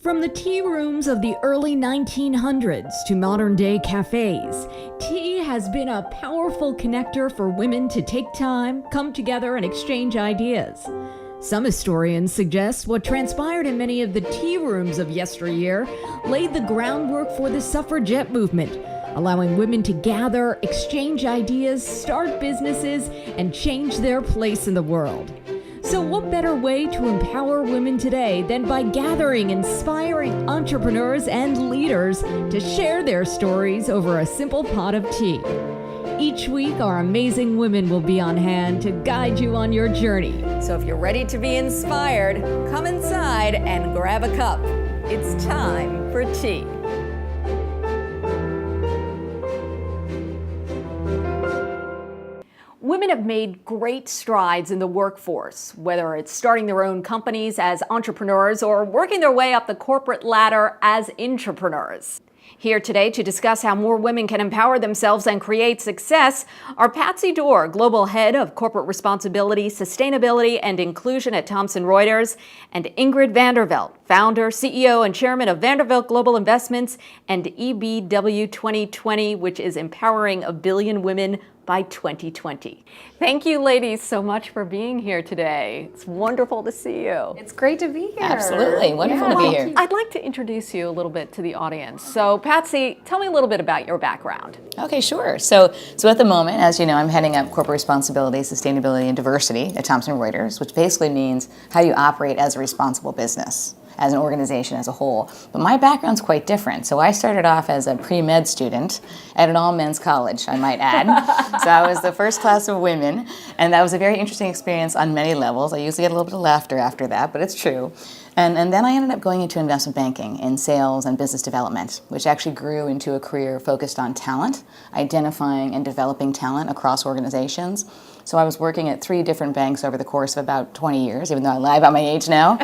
From the tea rooms of the early 1900s to modern-day cafes, tea has been a powerful connector for women to take time, come together, and exchange ideas. Some historians suggest what transpired in many of the tea rooms of yesteryear laid the groundwork for the suffragette movement, allowing women to gather, exchange ideas, start businesses, and change their place in the world. So what better way to empower women today than by gathering inspiring entrepreneurs and leaders to share their stories over a simple pot of tea? Each week, our amazing women will be on hand to guide you on your journey. So if you're ready to be inspired, come inside and grab a cup. It's time for tea. Women have made great strides in the workforce, whether it's starting their own companies as entrepreneurs or working their way up the corporate ladder as intrapreneurs. Here today to discuss how more women can empower themselves and create success are Patsy Doerr, Global Head of Corporate Responsibility, Sustainability, and Inclusion at Thomson Reuters, and Ingrid Vanderveldt, Founder, CEO, and Chairman of Vanderveldt Global Investments and EBW 2020, which is empowering 1 billion women by 2020. Thank you, ladies, so much for being here today. It's wonderful to see you. It's great to be here. Absolutely, wonderful to be here. I'd like to introduce you a little bit to the audience. So, Patsy, tell me a little bit about your background. Okay, sure. So at the moment, as you know, I'm heading up corporate responsibility, sustainability, and diversity at Thomson Reuters, which basically means how you operate as a responsible business, as an organization as a whole. But my background's quite different. So I started off as a pre-med student at an all-men's college, I might add. So I was the first class of women, and that was a very interesting experience on many levels. I usually get a little bit of laughter after that, but it's true. And then I ended up going into investment banking in sales and business development, which actually grew into a career focused on talent, identifying and developing talent across organizations. So I was working at 3 different banks over the course of about 20 years, even though I lie about my age now,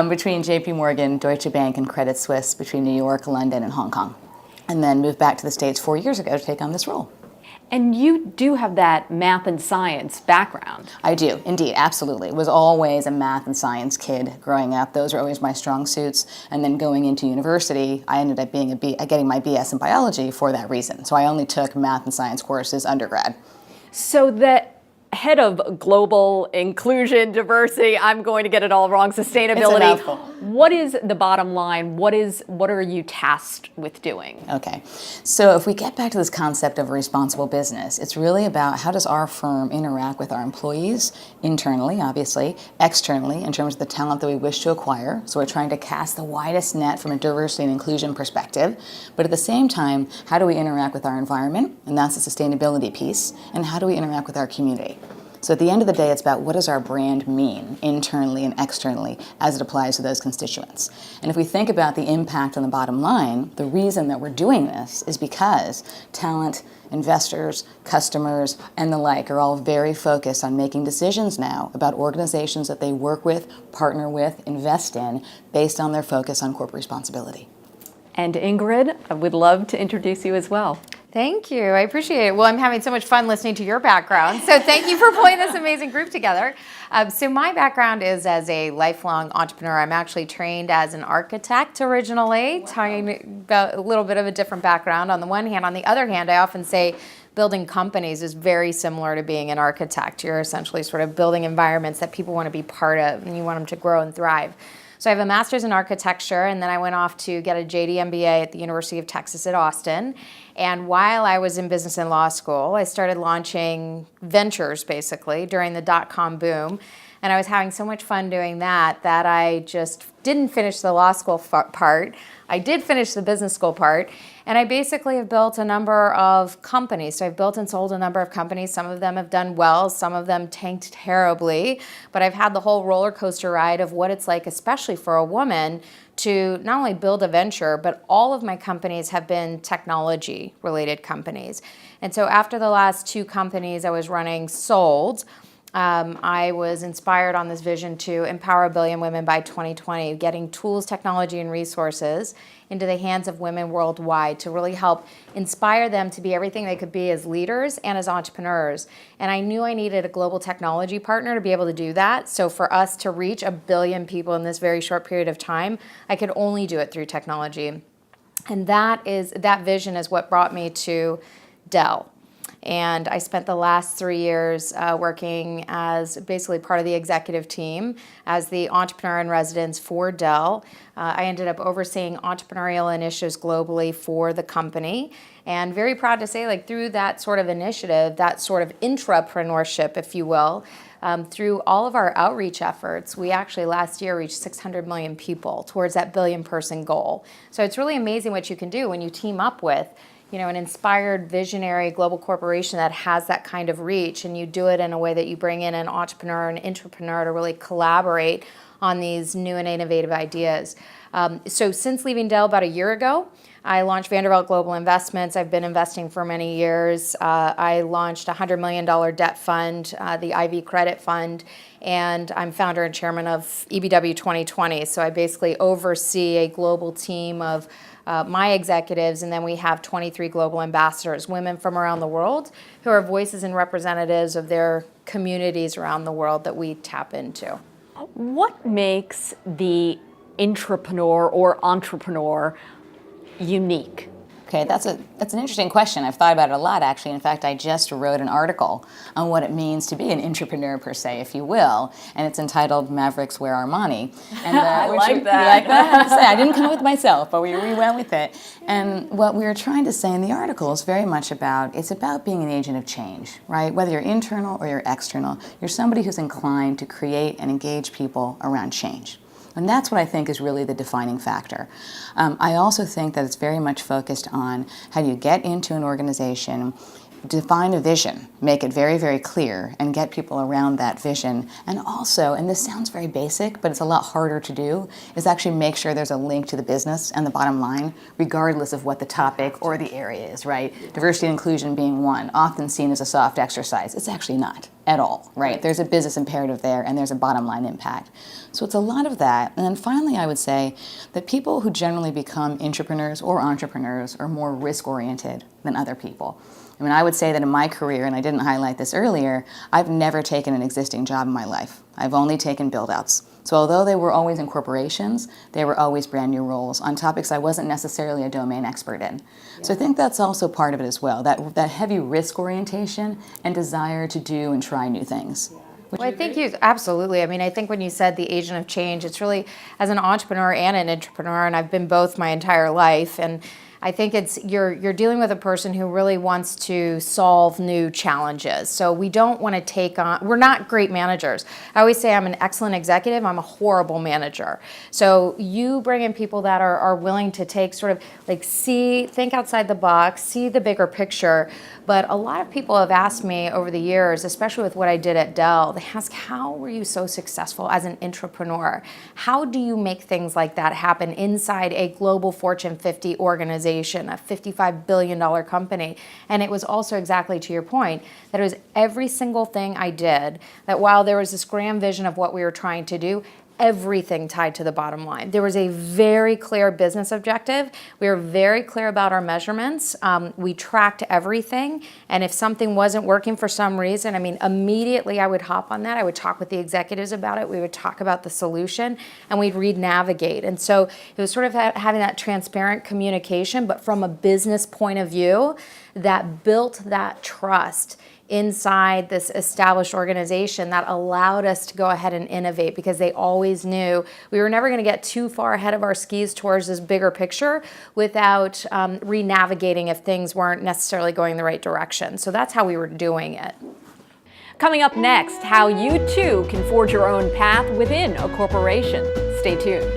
between JP Morgan, Deutsche Bank, and Credit Suisse, between New York, London, and Hong Kong. And then moved back to the States 4 years ago to take on this role. And you do have that math and science background. I do, indeed, absolutely. Was always a math and science kid growing up. Those were always my strong suits. And then going into university, I ended up getting my BS in biology for that reason. So I only took math and science courses undergrad. So the head of global inclusion, diversity, I'm going to get it all wrong, sustainability. It's a mouthful. What is the bottom line? What are you tasked with doing? Okay, so if we get back to this concept of a responsible business, it's really about how does our firm interact with our employees, internally, obviously, externally, in terms of the talent that we wish to acquire. So we're trying to cast the widest net from a diversity and inclusion perspective. But at the same time, how do we interact with our environment? And that's the sustainability piece. And how do we interact with our community? So at the end of the day, it's about what does our brand mean internally and externally as it applies to those constituents. And if we think about the impact on the bottom line, the reason that we're doing this is because talent, investors, customers, and the like are all very focused on making decisions now about organizations that they work with, partner with, invest in, based on their focus on corporate responsibility. And Ingrid, I would love to introduce you as well. Thank you. I appreciate it. Well, I'm having so much fun listening to your background. So thank you for pulling this amazing group together. So my background is as a lifelong entrepreneur. I'm actually trained as an architect originally, talking about a little bit of a different background on the one hand. On the other hand, I often say building companies is very similar to being an architect. You're essentially sort of building environments that people want to be part of and you want them to grow and thrive. So I have a master's in architecture, and then I went off to get a JD MBA at the University of Texas at Austin. And while I was in business and law school, I started launching ventures, basically, during the dot-com boom. And I was having so much fun doing that I just didn't finish the law school part. I did finish the business school part, and I basically have built a number of companies. So I've built and sold a number of companies. Some of them have done well, some of them tanked terribly, but I've had the whole roller coaster ride of what it's like, especially for a woman, to not only build a venture, but all of my companies have been technology-related companies. And so after the last 2 companies I was running sold, I was inspired on this vision to empower 1 billion women by 2020, getting tools, technology, and resources into the hands of women worldwide to really help inspire them to be everything they could be as leaders and as entrepreneurs. And I knew I needed a global technology partner to be able to do that. So for us to reach 1 billion people in this very short period of time, I could only do it through technology. And that vision is what brought me to Dell. And I spent the last 3 years working as basically part of the executive team as the entrepreneur in residence for Dell. I ended up overseeing entrepreneurial initiatives globally for the company. And very proud to say, like, through that sort of initiative, that sort of intrapreneurship, if you will, through all of our outreach efforts, we actually last year reached 600 million people towards that billion-person goal. So it's really amazing what you can do when you team up with an inspired, visionary global corporation that has that kind of reach, and you do it in a way that you bring in an entrepreneur, an intrapreneur to really collaborate on these new and innovative ideas. So since leaving Dell about a year ago, I launched Vanderveldt Global Investments. I've been investing for many years. I launched a $100 million debt fund, the IV Credit Fund, and I'm founder and chairman of EBW 2020. So I basically oversee a global team of my executives, and then we have 23 global ambassadors, women from around the world who are voices and representatives of their communities around the world that we tap into. What makes the intrapreneur or entrepreneur unique? Okay, that's an interesting question. I've thought about it a lot, actually. In fact, I just wrote an article on what it means to be an entrepreneur, per se, if you will, and it's entitled "Mavericks Wear Armani." And I like that. You like that? I didn't come up with myself, but we went with it. And what we were trying to say in the article is very much it's about being an agent of change, right? Whether you're internal or you're external, you're somebody who's inclined to create and engage people around change. And that's what I think is really the defining factor. I also think that it's very much focused on how you get into an organization, define a vision, make it very, very clear, and get people around that vision. And also, and this sounds very basic, but it's a lot harder to do, is actually make sure there's a link to the business and the bottom line, regardless of what the topic or the area is, right? Diversity and inclusion being one, often seen as a soft exercise. It's actually not at all, right? There's a business imperative there, and there's a bottom line impact. So it's a lot of that. And then finally, I would say that people who generally become intrapreneurs or entrepreneurs are more risk-oriented than other people. I mean, I would say that in my career, and I didn't highlight this earlier, I've never taken an existing job in my life. I've only taken build-outs. So although they were always in corporations, they were always brand new roles on topics I wasn't necessarily a domain expert in. Yeah. So I think that's also part of it as well, that heavy risk orientation and desire to do and try new things. Yeah. Well, I think absolutely. I mean, I think when you said the agent of change, it's really as an entrepreneur and an intrapreneur, and I've been both my entire life. And I think it's you're dealing with a person who really wants to solve new challenges. So we don't want to take on, we're not great managers. I always say I'm an excellent executive, I'm a horrible manager. So you bring in people that are willing to take sort of like think outside the box, see the bigger picture. But a lot of people have asked me over the years, especially with what I did at Dell, they ask, how were you so successful as an intrapreneur? How do you make things like that happen inside a global Fortune 50 organization, a $55 billion company? And it was also exactly to your point, that it was every single thing I did, that while there was this grand vision of what we were trying to do, everything tied to the bottom line. There was a very clear business objective. We were very clear about our measurements. We tracked everything. And if something wasn't working for some reason, I mean, immediately I would hop on that. I would talk with the executives about it. We would talk about the solution, and we'd navigate. And so it was sort of having that transparent communication, but from a business point of view that built that trust inside this established organization that allowed us to go ahead and innovate, because they always knew we were never going to get too far ahead of our skis towards this bigger picture without re-navigating if things weren't necessarily going the right direction. So that's how we were doing it. Coming up next, how you too can forge your own path within a corporation. Stay tuned.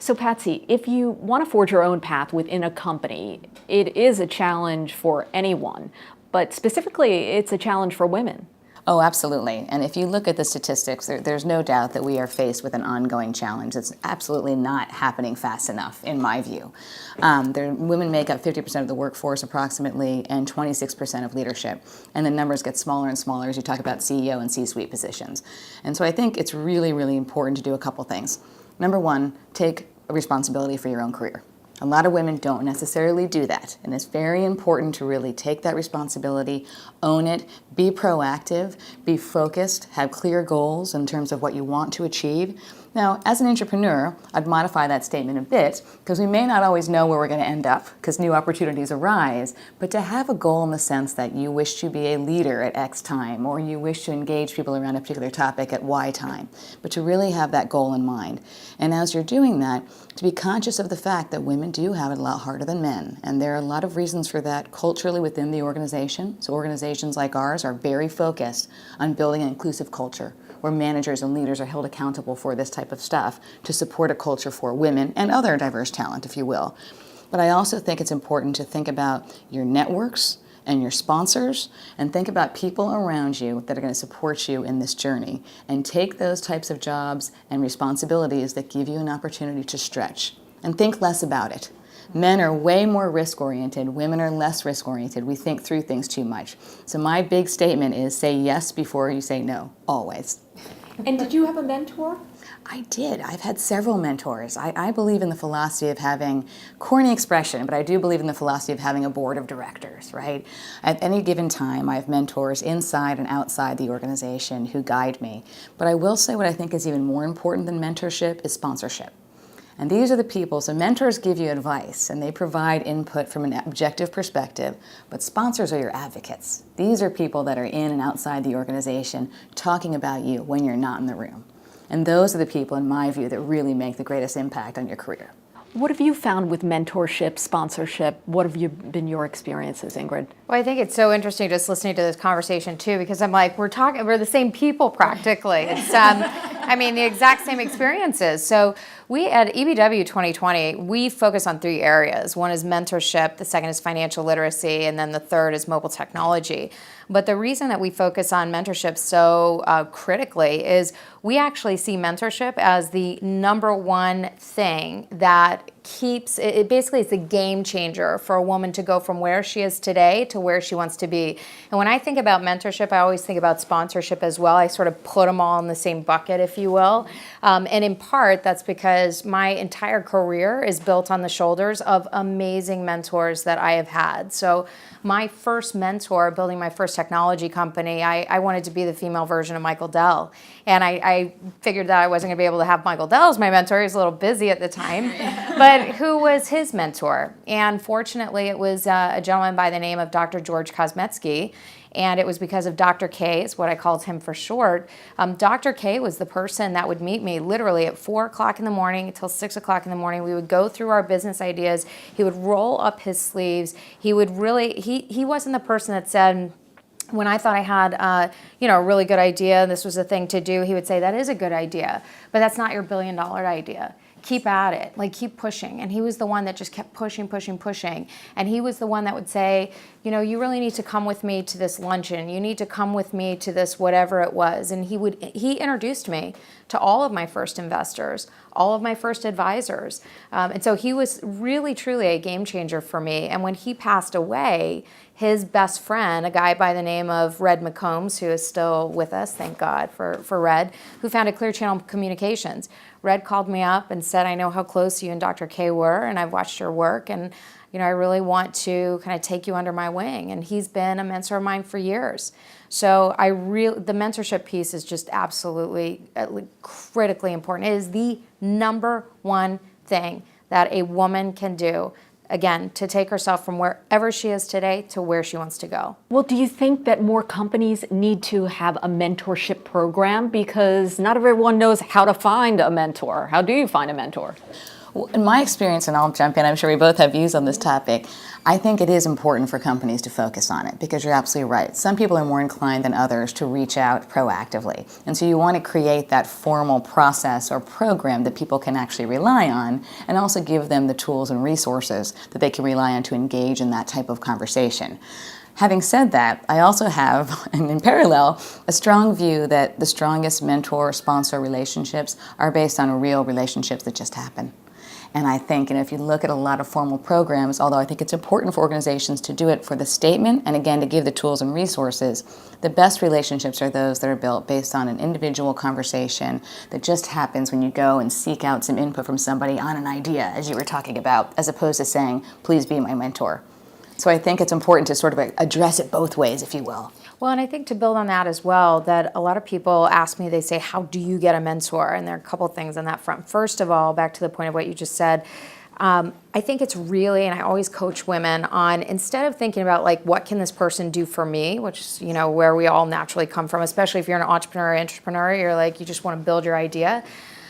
So Patsy, if you want to forge your own path within a company, it is a challenge for anyone, but specifically it's a challenge for women. Oh, absolutely. And if you look at the statistics, there's no doubt that we are faced with an ongoing challenge. It's absolutely not happening fast enough, in my view. Women make up 50% of the workforce approximately, and 26% of leadership. And the numbers get smaller and smaller as you talk about CEO and C-suite positions. And so I think it's really, really important to do a couple things. Number one, take responsibility for your own career. A lot of women don't necessarily do that, and it's very important to really take that responsibility, own it, be proactive, be focused, have clear goals in terms of what you want to achieve. Now, as an entrepreneur, I'd modify that statement a bit because we may not always know where we're going to end up because new opportunities arise, but to have a goal in the sense that you wish to be a leader at X time or you wish to engage people around a particular topic at Y time, but to really have that goal in mind. And as you're doing that, to be conscious of the fact that women do have it a lot harder than men, and there are a lot of reasons for that culturally within the organization. So organizations like ours are very focused on building an inclusive culture, where managers and leaders are held accountable for this type of stuff to support a culture for women and other diverse talent, if you will. But I also think it's important to think about your networks and your sponsors and think about people around you that are going to support you in this journey and take those types of jobs and responsibilities that give you an opportunity to stretch and think less about it. Men are way more risk-oriented. Women are less risk-oriented. We think through things too much. So my big statement is say yes before you say no, always. And did you have a mentor? I did. I've had several mentors. I believe in the philosophy of having, corny expression, but I do believe in the philosophy of having a board of directors, right? At any given time, I have mentors inside and outside the organization who guide me. But I will say what I think is even more important than mentorship is sponsorship. And these are the people, so mentors give you advice and they provide input from an objective perspective, but sponsors are your advocates. These are people that are in and outside the organization talking about you when you're not in the room. And those are the people, in my view, that really make the greatest impact on your career. What have you found with mentorship, sponsorship? What have been your experiences, Ingrid? Well, I think it's so interesting just listening to this conversation too, because I'm like, we're the same people practically. It's, the exact same experiences. So we at EBW 2020, we focus on 3 areas. One is mentorship, the second is financial literacy, and then the third is mobile technology. But the reason that we focus on mentorship so critically is we actually see mentorship as the number one thing that keeps, it basically is a game changer for a woman to go from where she is today to where she wants to be. And when I think about mentorship, I always think about sponsorship as well. I sort of put them all in the same bucket, if you will. And in part, that's because my entire career is built on the shoulders of amazing mentors that I have had. So my first mentor, building my first technology company, I wanted to be the female version of Michael Dell. And I figured that I wasn't going to be able to have Michael Dell as my mentor. He was a little busy at the time. But who was his mentor? And fortunately, it was a gentleman by the name of Dr. George Kosmetsky. And it was because of Dr. K, is what I called him for short. Dr. K was the person that would meet me literally at 4 o'clock in the morning until 6 o'clock in the morning. We would go through our business ideas. He would roll up his sleeves. He would really, he wasn't the person that said, when I thought I had, a really good idea, and this was a thing to do, he would say, that is a good idea, but that's not your $1 billion idea. Keep at it, keep pushing. And he was the one that just kept pushing. And he was the one that would say, you really need to come with me to this luncheon. You need to come with me to this whatever it was. And he introduced me to all of my first investors, all of my first advisors. And so he was really, truly a game changer for me. And when he passed away, his best friend, a guy by the name of Red McCombs, who is still with us, thank God for Red, who founded Clear Channel Communications. Red called me up and said, I know how close you and Dr. K were, and I've watched your work, and I really want to kind of take you under my wing. And he's been a mentor of mine for years. So the mentorship piece is just absolutely critically important. It is the number one thing that a woman can do, again, to take herself from wherever she is today to where she wants to go. Well, do you think that more companies need to have a mentorship program? Because not everyone knows how to find a mentor. How do you find a mentor? Well, in my experience, and I'll jump in, I'm sure we both have views on this topic, I think it is important for companies to focus on it because you're absolutely right. Some people are more inclined than others to reach out proactively. And so you want to create that formal process or program that people can actually rely on and also give them the tools and resources that they can rely on to engage in that type of conversation. Having said that, I also have, and in parallel, a strong view that the strongest mentor-sponsor relationships are based on real relationships that just happen. And I think, if you look at a lot of formal programs, although I think it's important for organizations to do it for the statement and again to give the tools and resources, the best relationships are those that are built based on an individual conversation that just happens when you go and seek out some input from somebody on an idea, as you were talking about, as opposed to saying, please be my mentor. So I think it's important to sort of address it both ways, if you will. Well, and I think to build on that as well, that a lot of people ask me, they say, how do you get a mentor? And there are a couple things on that front. First of all, back to the point of what you just said, I think it's really, and I always coach women on, instead of thinking about like, what can this person do for me, which is, where we all naturally come from, especially if you're an entrepreneur or intrapreneur, you're like, you just want to build your idea.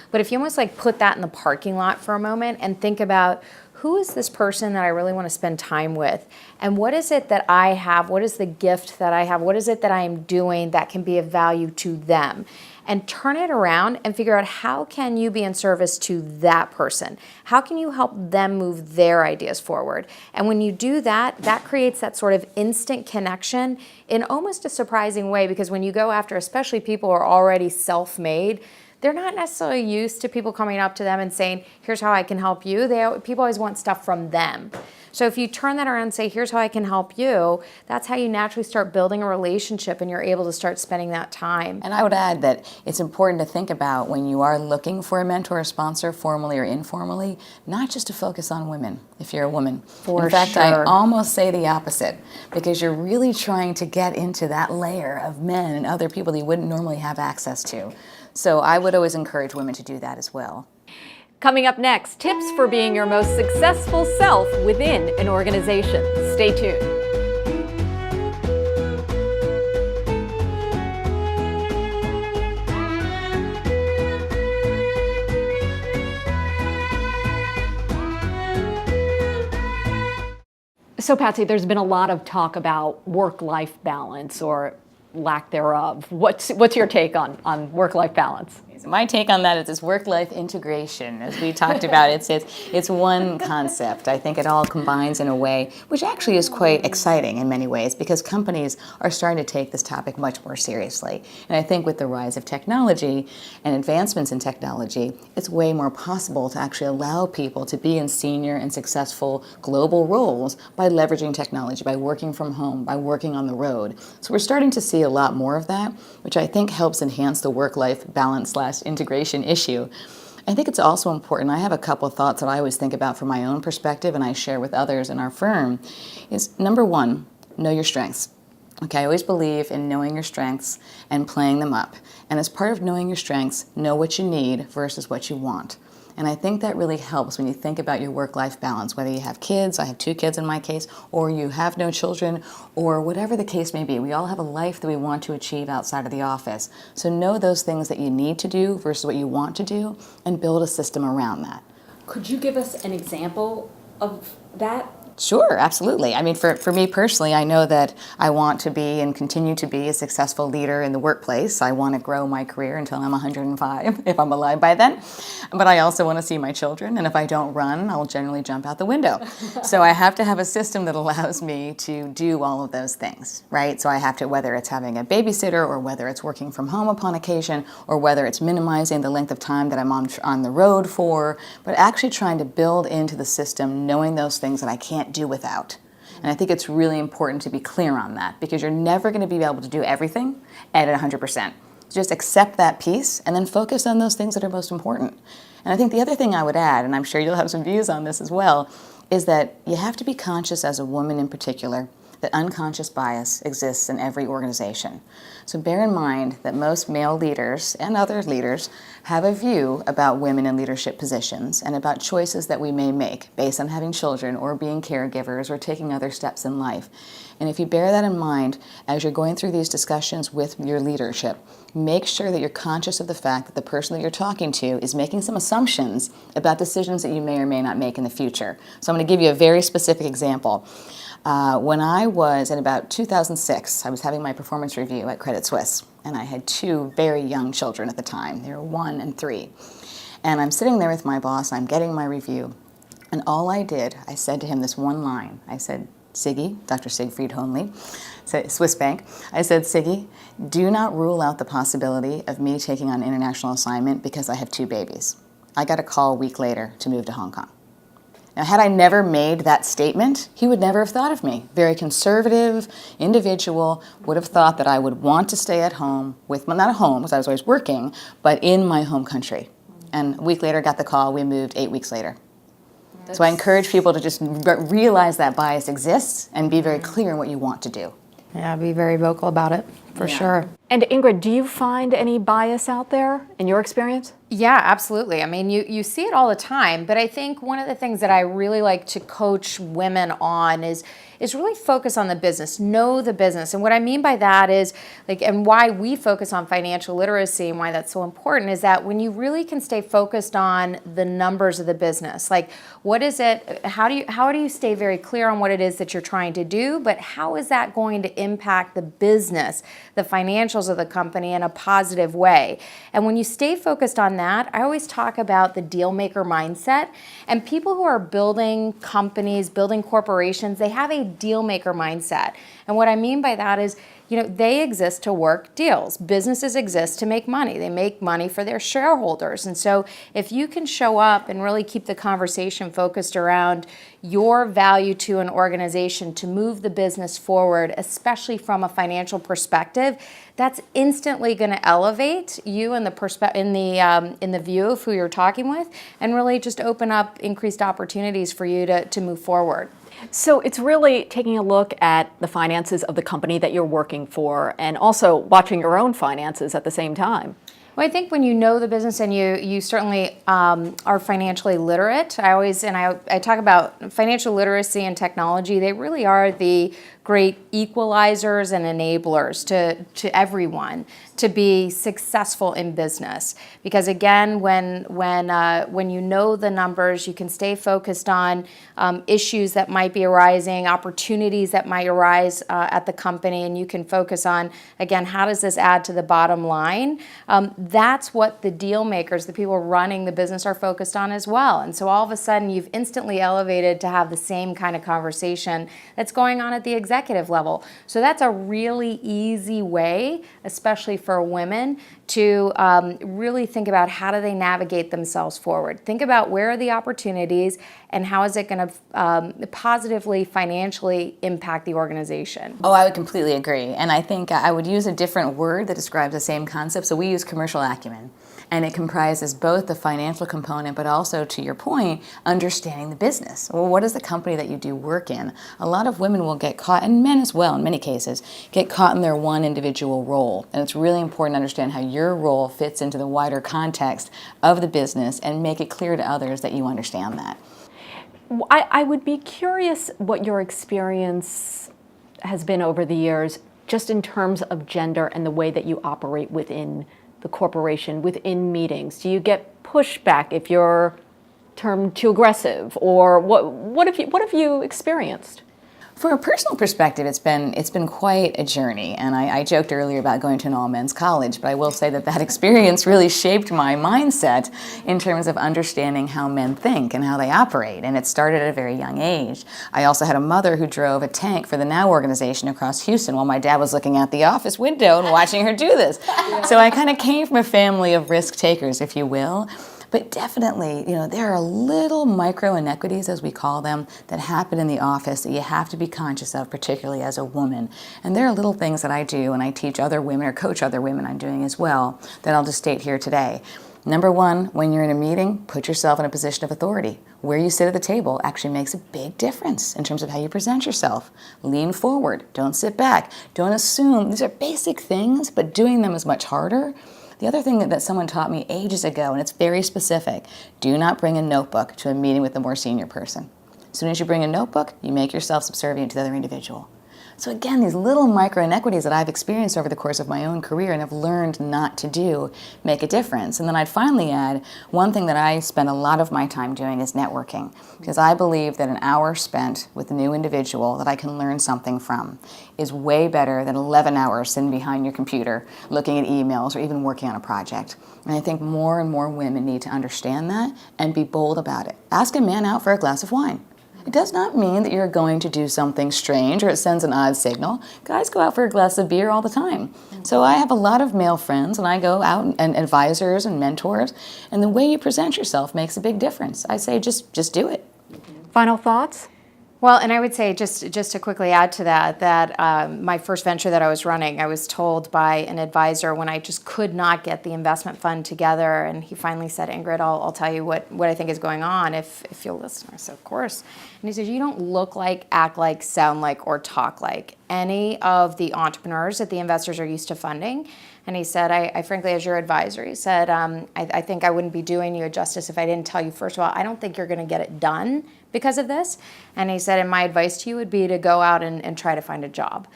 But if you almost like put that in the parking lot for a moment and think about, who is this person that I really want to spend time with? And what is it that I have? What is the gift that I have? What is it that I am doing that can be of value to them? And turn it around and figure out, how can you be in service to that person? How can you help them move their ideas forward? And when you do that, that creates that sort of instant connection in almost a surprising way, because when you go after, especially people who are already self-made, they're not necessarily used to people coming up to them and saying, here's how I can help you. People always want stuff from them. So if you turn that around and say, here's how I can help you, that's how you naturally start building a relationship, and you're able to start spending that time. And I would add that it's important to think about, when you are looking for a mentor or sponsor, formally or informally, not just to focus on women, if you're a woman. In fact, sure. I almost say the opposite, because you're really trying to get into that layer of men and other people that you wouldn't normally have access to. So I would always encourage women to do that as well. Coming up next, tips for being your most successful self within an organization. Stay tuned. So Patsy, there's been a lot of talk about work-life balance, or lack thereof. What's your take on work-life balance? So my take on that is this work-life integration. As we talked about, it's one concept. I think it all combines in a way which actually is quite exciting in many ways, because companies are starting to take this topic much more seriously. And I think with the rise of technology and advancements in technology, it's way more possible to actually allow people to be in senior and successful global roles by leveraging technology, by working from home, by working on the road. So we're starting to see a lot more of that, which I think helps enhance the work-life balance / integration issue. I think it's also important, I have a couple of thoughts that I always think about from my own perspective and I share with others in our firm, is number one, know your strengths. Okay, I always believe in knowing your strengths and playing them up. And as part of knowing your strengths, know what you need versus what you want. And I think that really helps when you think about your work-life balance, whether you have kids, I have 2 kids in my case, or you have no children, or whatever the case may be. We all have a life that we want to achieve outside of the office. So know those things that you need to do versus what you want to do, and build a system around that. Could you give us an example of that? Sure, absolutely. I mean, for me personally, I know that I want to be and continue to be a successful leader in the workplace. I want to grow my career until I'm 105, if I'm alive by then. But I also want to see my children, and if I don't run, I'll generally jump out the window. So I have to have a system that allows me to do all of those things, right? So I have to, whether it's having a babysitter, or whether it's working from home upon occasion, or whether it's minimizing the length of time that I'm on the road for, but actually trying to build into the system, knowing those things that I can't do without. And I think it's really important to be clear on that, because you're never going to be able to do everything at 100%. Just accept that piece and then focus on those things that are most important. And I think the other thing I would add, and I'm sure you'll have some views on this as well, is that you have to be conscious as a woman in particular that unconscious bias exists in every organization. So bear in mind that most male leaders and other leaders have a view about women in leadership positions and about choices that we may make based on having children or being caregivers or taking other steps in life. And if you bear that in mind as you're going through these discussions with your leadership, make sure that you're conscious of the fact that the person that you're talking to is making some assumptions about decisions that you may or may not make in the future. So I'm going to give you a very specific example. When I was in about 2006, I was having my performance review at Credit Suisse, and I had 2 very young children at the time. They were 1 and 3. And I'm sitting there with my boss, I'm getting my review, and all I did, I said to him this one line. I said, Siggy, Dr. Siegfried Hohnle, Swiss Bank. I said, Siggy, do not rule out the possibility of me taking on international assignment because I have 2 babies. I got a call a week later to move to Hong Kong. Now, had I never made that statement, he would never have thought of me. Very conservative individual, would have thought that I would want to stay at home with, well, not at home, because I was always working, but in my home country. And a week later, got the call, we moved 8 weeks later. So I encourage people to just realize that bias exists and be very clear in what you want to do. Yeah, be very vocal about it, for sure. And Ingrid, do you find any bias out there in your experience? Yeah, absolutely. I mean, you see it all the time, but I think one of the things that I really like to coach women on is really focus on the business, know the business. And what I mean by that is, like, and why we focus on financial literacy and why that's so important is that when you really can stay focused on the numbers of the business, like what is it, how do you stay very clear on what it is that you're trying to do, but how is that going to impact the business, the financials of the company in a positive way? And when you stay focused on that, I always talk about the deal maker mindset. And people who are building companies, building corporations, they have a deal maker mindset. And what I mean by that is, they exist to work deals. Businesses exist to make money. They make money for their shareholders. And so if you can show up and really keep the conversation focused around your value to an organization to move the business forward, especially from a financial perspective, that's instantly going to elevate you in the view of who you're talking with, and really just open up increased opportunities for you to move forward. So it's really taking a look at the finances of the company that you're working for and also watching your own finances at the same time. Well, I think when you know the business and you certainly are financially literate, I talk about financial literacy and technology. They really are the great equalizers and enablers to everyone to be successful in business. Because again, when you know the numbers, you can stay focused on issues that might be arising, opportunities that might arise at the company, and you can focus on, again, how does this add to the bottom line? That's what the deal makers, the people running the business, are focused on as well. And so all of a sudden, you've instantly elevated to have the same kind of conversation that's going on at the executive level. So that's a really easy way, especially for women, to really think about how do they navigate themselves forward. Think about where are the opportunities and how is it going to positively financially impact the organization. Oh, I would completely agree. And I think I would use a different word that describes the same concept. So we use commercial acumen. And it comprises both the financial component, but also, to your point, understanding the business. Well, what is the company that you do work in? A lot of women will get caught, and men as well in many cases, get caught in their one individual role. And it's really important to understand how your role fits into the wider context of the business and make it clear to others that you understand that. I would be curious what your experience has been over the years, just in terms of gender and the way that you operate within the corporation, within meetings. Do you get pushback if you're termed too aggressive, or what have you experienced? From a personal perspective, it's been quite a journey, and I joked earlier about going to an all-men's college, but I will say that experience really shaped my mindset in terms of understanding how men think and how they operate, and it started at a very young age. I also had a mother who drove a tank for the Now organization across Houston while my dad was looking out the office window and watching her do this. So I kind of came from a family of risk takers, if you will. But definitely, there are little micro inequities, as we call them, that happen in the office that you have to be conscious of, particularly as a woman. And there are little things that I do, and I teach other women or coach other women I'm doing as well, that I'll just state here today. Number one, when you're in a meeting, put yourself in a position of authority. Where you sit at the table actually makes a big difference in terms of how you present yourself. Lean forward. Don't sit back. Don't assume. These are basic things, but doing them is much harder. The other thing that someone taught me ages ago, and it's very specific, do not bring a notebook to a meeting with a more senior person. As soon as you bring a notebook, you make yourself subservient to the other individual. So again, these little micro inequities that I've experienced over the course of my own career and have learned not to do make a difference. And then I'd finally add, one thing that I spend a lot of my time doing is networking, because I believe that an hour spent with a new individual that I can learn something from is way better than 11 hours sitting behind your computer looking at emails or even working on a project. And I think more and more women need to understand that and be bold about it. Ask a man out for a glass of wine. It does not mean that you're going to do something strange or it sends an odd signal. Guys go out for a glass of beer all the time. So I have a lot of male friends, and I go out and advisors and mentors, and the way you present yourself makes a big difference. I say just do it. Final thoughts? Well, and I would say, just to quickly add to that my first venture that I was running, I was told by an advisor when I just could not get the investment fund together, and he finally said, Ingrid, I'll tell you what I think is going on if you'll listen. I said, of course. And he said, you don't look like, act like, sound like, or talk like any of the entrepreneurs that the investors are used to funding. And he said, I frankly, as your advisor, he said, I think I wouldn't be doing you a justice if I didn't tell you, first of all, I don't think you're going to get it done because of this. And he said, and my advice to you would be to go out and try to find a job.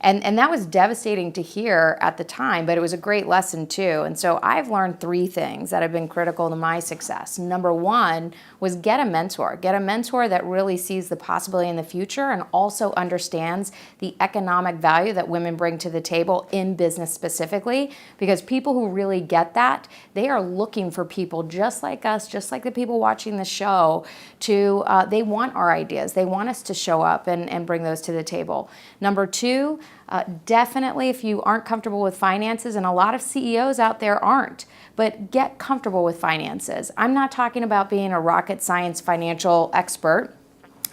And that was devastating to hear at the time, but it was a great lesson too. And so I've learned 3 things that have been critical to my success. Number 1 was get a mentor. Get a mentor that really sees the possibility in the future and also understands the economic value that women bring to the table in business specifically, because people who really get that, they are looking for people just like us, just like the people watching the show, they want our ideas. They want us to show up and bring those to the table. Number 2, definitely if you aren't comfortable with finances, and a lot of CEOs out there aren't, but get comfortable with finances. I'm not talking about being a rocket science financial expert,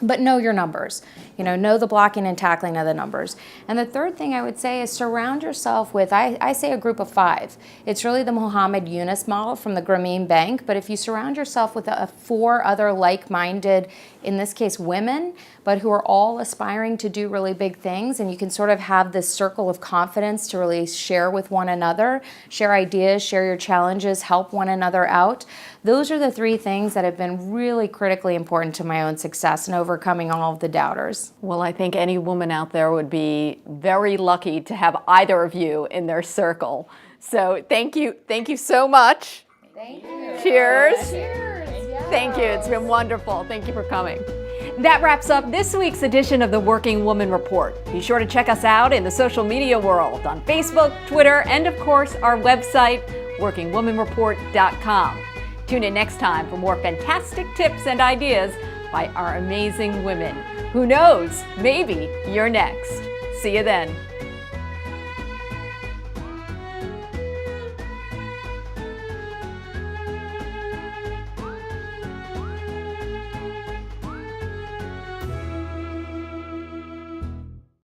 but know your numbers. Know the blocking and tackling of the numbers. And the third thing I would say is surround yourself with, I say a group of 5. It's really the Mohammed Yunus model from the Grameen Bank, but if you surround yourself with 4 other like-minded, in this case women, but who are all aspiring to do really big things, and you can sort of have this circle of confidence to really share with one another, share ideas, share your challenges, help one another out. Those are the 3 things that have been really critically important to my own success and overcoming all of the doubters. Well, I think any woman out there would be very lucky to have either of you in their circle. So thank you so much. Thank you. Cheers. Cheers. Yes. Thank you. It's been wonderful. Thank you for coming. That wraps up this week's edition of the Working Woman Report. Be sure to check us out in the social media world on Facebook, Twitter, and of course our website, workingwomanreport.com. Tune in next time for more fantastic tips and ideas by our amazing women. Who knows? Maybe you're next. See you then.